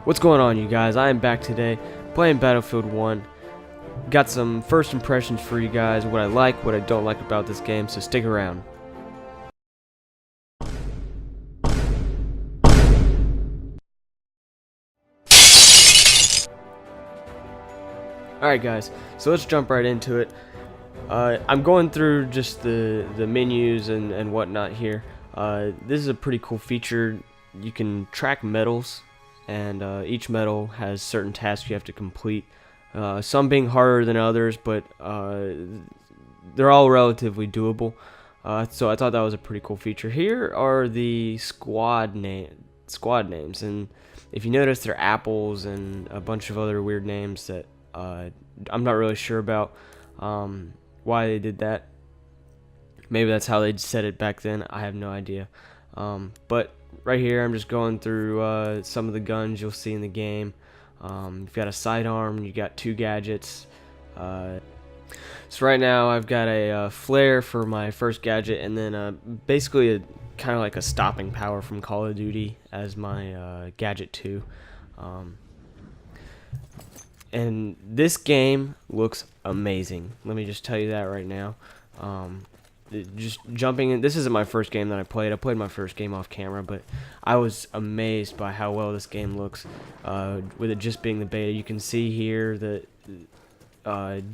What's going on, you guys? I am back today playing Battlefield 1. Got some first impressions for you guys, what I like, what I don't like about this game, so stick around. Alright guys, so let's jump right into it. I'm going through just the menus and whatnot here. This is a pretty cool feature. You can track medals, and each medal has certain tasks you have to complete. Some being harder than others, but they're all relatively doable. So I thought that was a pretty cool feature. Here are the squad names, and if you notice, they're apples and a bunch of other weird names that I'm not really sure about why they did that. Maybe that's how they said it back then. I have no idea. But right here, I'm just going through some of the guns you'll see in the game. You've got a sidearm, you got 2 gadgets. So right now I've got a flare for my first gadget, and then basically kind of like a stopping power from Call of Duty as my gadget 2. And this game looks amazing. Let me just tell you that right now. Just jumping in, this isn't my first game that I played. I played my first game off camera, but I was amazed by how well this game looks with it just being the beta. You can see here that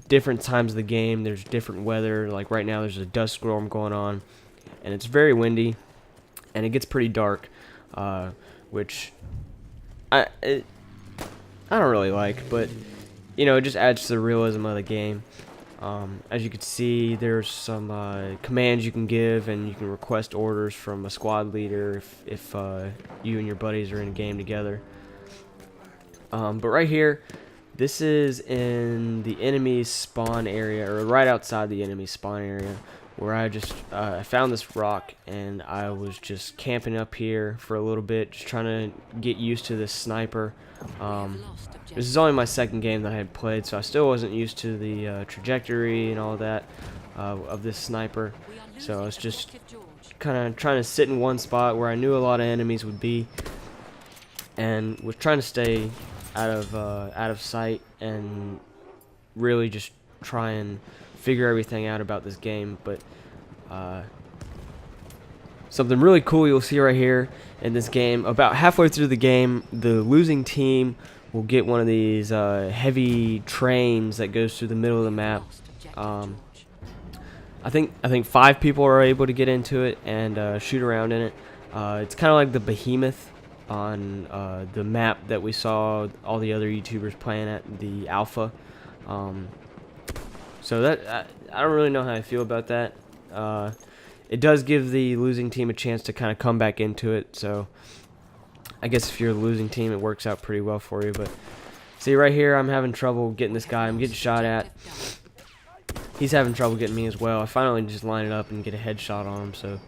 different times of the game there's different weather. Like right now there's a dust storm going on, and it's very windy, and it gets pretty dark, which I don't really like, but you know, it just adds to the realism of the game. As you can see, there's some commands you can give, and you can request orders from a squad leader if you and your buddies are in a game together. But right here, this is in the enemy spawn area, or right outside the enemy spawn area, where I just I found this rock, and I was just camping up here for a little bit, just trying to get used to this sniper. This is only my second game that I had played, so I still wasn't used to the trajectory and all that of this sniper. So I was just kind of trying to sit in one spot where I knew a lot of enemies would be, and was trying to stay out of sight, and really just try and figure everything out about this game. But something really cool you'll see right here in this game, about halfway through the game, the losing team will get one of these heavy trains that goes through the middle of the map. I think 5 people are able to get into it and shoot around in it. It's kind of like the Behemoth on the map that we saw all the other YouTubers playing at the alpha. So that I don't really know how I feel about that. It does give the losing team a chance to kind of come back into it, so I guess if you're the losing team, it works out pretty well for you. But see right here, I'm having trouble getting this guy. I'm getting shot at. He's having trouble getting me as well. I finally just line it up and get a headshot on him, so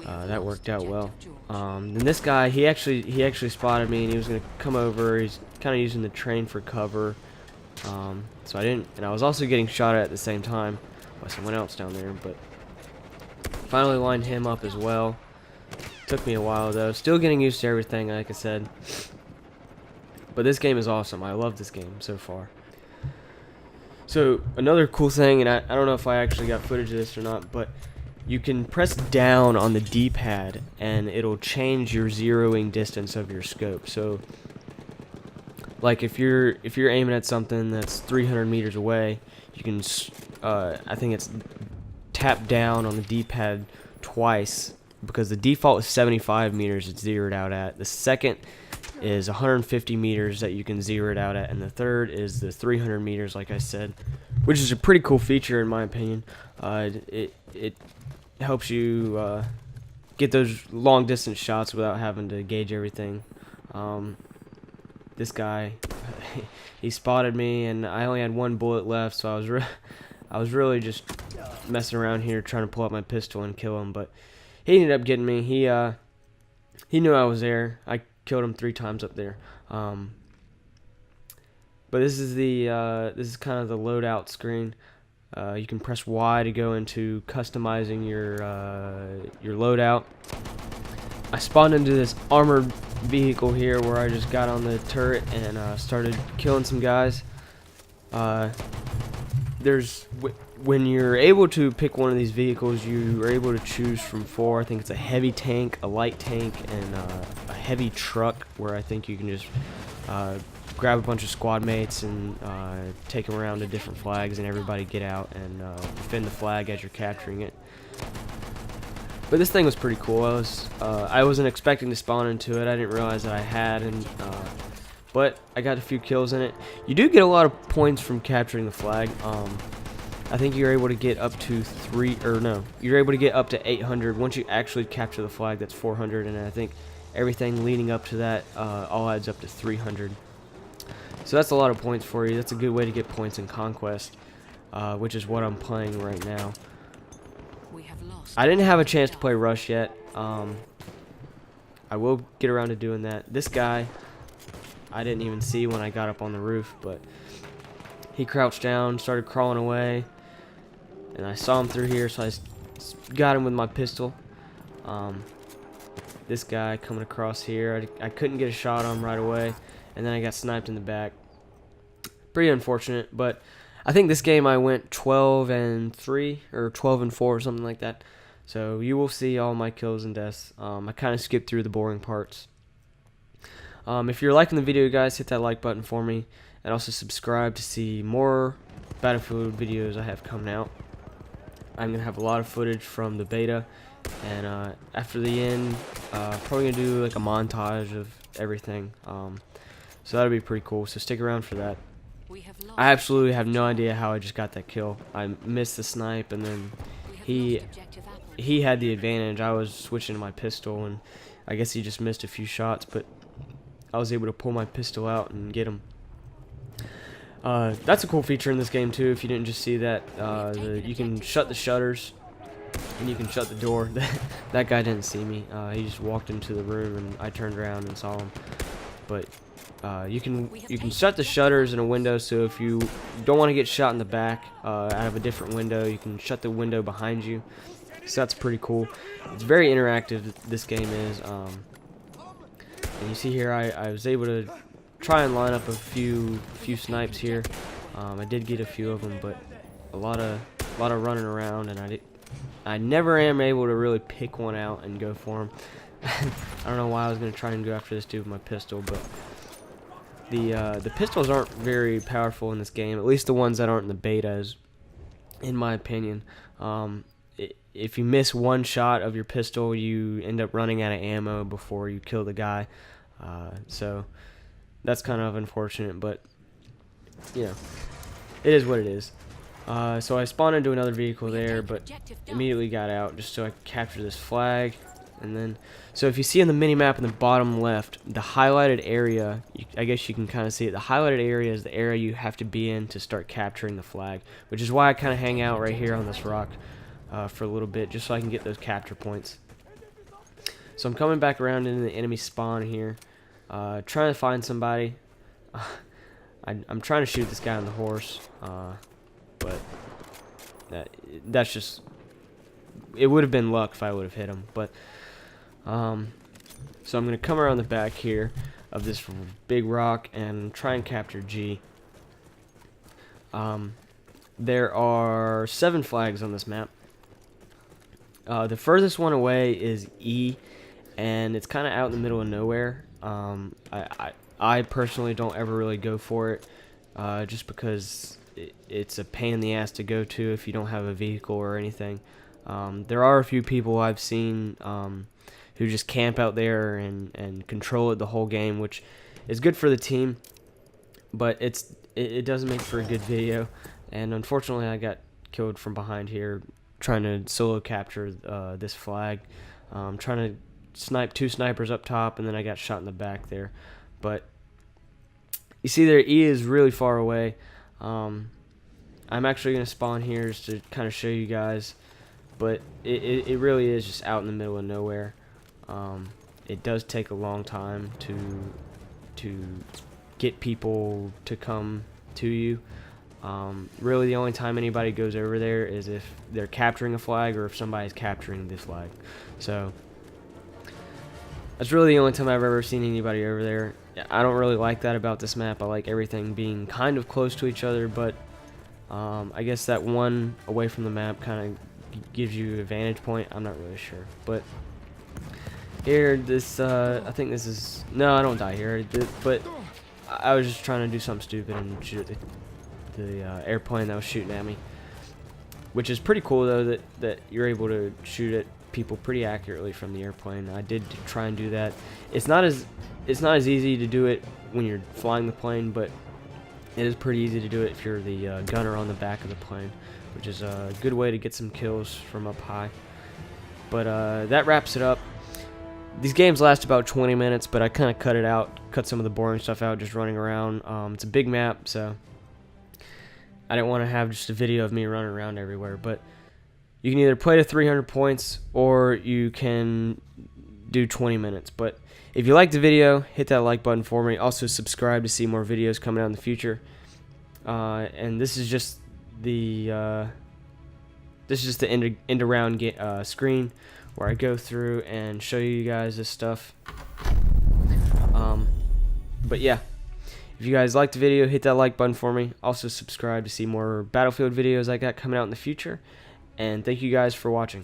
that worked out well. Then this guy, he actually spotted me, and he was gonna come over. He's kind of using the train for cover. So I didn't, and I was also getting shot at the same time by someone else down there, but finally lined him up as well. Took me a while though. Still getting used to everything, like I said. But this game is awesome. I love this game so far. So another cool thing, and I don't know if I actually got footage of this or not, but you can press down on the D-pad and it'll change your zeroing distance of your scope. So like if you're aiming at something that's 300 meters away, you can I think it's tap down on the D-pad twice, because the default is 75 meters it's zeroed out at. The second is 150 meters that you can zero it out at, and the third is the 300 meters, like I said, which is a pretty cool feature in my opinion. It helps you get those long distance shots without having to gauge everything. This guy, he spotted me, and I only had 1 bullet left, so I was really just messing around here trying to pull out my pistol and kill him, but he ended up getting me. He knew I was there. I killed him 3 times up there. But this is kind of the loadout screen. You can press Y to go into customizing your loadout. I spawned into this armored vehicle here where I just got on the turret and started killing some guys. When you're able to pick one of these vehicles, you are able to choose from 4. I think it's a heavy tank, a light tank, and a heavy truck, where I think you can just grab a bunch of squad mates and take them around to different flags, and everybody get out and defend the flag as you're capturing it. But this thing was pretty cool. I wasn't expecting to spawn into it. I didn't realize that I had, but I got a few kills in it. You do get a lot of points from capturing the flag. I think you're able to get up to you're able to get up to 800 once you actually capture the flag. That's 400, and I think everything leading up to that all adds up to 300. So that's a lot of points for you. That's a good way to get points in Conquest, which is what I'm playing right now. I didn't have a chance to play Rush yet. I will get around to doing that. This guy, I didn't even see when I got up on the roof, but he crouched down, started crawling away, and I saw him through here, so I got him with my pistol. This guy coming across here, I couldn't get a shot on him right away, and then I got sniped in the back. Pretty unfortunate, but I think this game I went 12-3 or 12-4 or something like that. So you will see all my kills and deaths. I kind of skipped through the boring parts. If you're liking the video, guys, hit that like button for me, and also subscribe to see more Battlefield videos I have coming out. I'm gonna have a lot of footage from the beta, and after the end, probably gonna do like a montage of everything. So that'll be pretty cool. So stick around for that. I absolutely have no idea how I just got that kill. I missed the snipe, and then he had the advantage. I was switching to my pistol, and I guess he just missed a few shots, but I was able to pull my pistol out and get him. That's a cool feature in this game too. If you didn't just see that, you can shut the shutters and you can shut the door. That guy didn't see me. He just walked into the room, and I turned around and saw him. But you can shut the shutters in a window, so if you don't want to get shot in the back out of a different window, you can shut the window behind you. So that's pretty cool. It's very interactive, this game is. And you see here, I was able to try and line up a few snipes here. I did get a few of them, but a lot of running around, and I never am able to really pick one out and go for him. I don't know why I was gonna try and go after this dude with my pistol, but the pistols aren't very powerful in this game, at least the ones that aren't in the betas, in my opinion. If you miss one shot of your pistol, you end up running out of ammo before you kill the guy. So that's kind of unfortunate, but you know, it is what it is. So I spawned into another vehicle there, but immediately got out just so I could capture this flag. And then, so if you see on the mini-map in the bottom left, the highlighted area, I guess you can kind of see it, the highlighted area is the area you have to be in to start capturing the flag, which is why I kind of hang out right here on this rock for a little bit, just so I can get those capture points. So I'm coming back around into the enemy spawn here, trying to find somebody. I'm trying to shoot this guy on the horse, but that's just, it would have been luck if I would have hit him. But so I'm going to come around the back here of this big rock and try and capture G. There are 7 flags on this map. The furthest one away is E, and it's kind of out in the middle of nowhere. I personally don't ever really go for it, just because it's a pain in the ass to go to if you don't have a vehicle or anything. There are a few people I've seen who just camp out there and control it the whole game, which is good for the team, but it doesn't make for a good video. And unfortunately, I got killed from behind here trying to solo capture this flag. Trying to snipe 2 snipers up top, and then I got shot in the back there. But you see there, E is really far away. I'm actually going to spawn here just to kind of show you guys, but it really is just out in the middle of nowhere. It does take a long time to get people to come to you. Really the only time anybody goes over there is if they're capturing a flag or if somebody's capturing this flag. So That's really the only time I've ever seen anybody over there. I don't really like that about this map. I like everything being kind of close to each other, but I guess that one away from the map kind of gives you a vantage point. I'm not really sure, but here, this I think this is no, I don't die here, but I was just trying to do something stupid and shoot at the airplane that was shooting at me, which is pretty cool though that you're able to shoot at people pretty accurately from the airplane. I did try and do that. It's not as easy to do it when you're flying the plane, but it is pretty easy to do it if you're the gunner on the back of the plane, which is a good way to get some kills from up high. But that wraps it up. These games last about 20 minutes, but I kind of cut some of the boring stuff out, just running around. It's a big map, so I didn't want to have just a video of me running around everywhere. But you can either play to 300 points or you can do 20 minutes. But if you liked the video, hit that like button for me. Also subscribe to see more videos coming out in the future. And this is just the end around screen where I go through and show you guys this stuff. But yeah, if you guys liked the video, hit that like button for me. Also subscribe to see more Battlefield videos I got coming out in the future. And thank you guys for watching.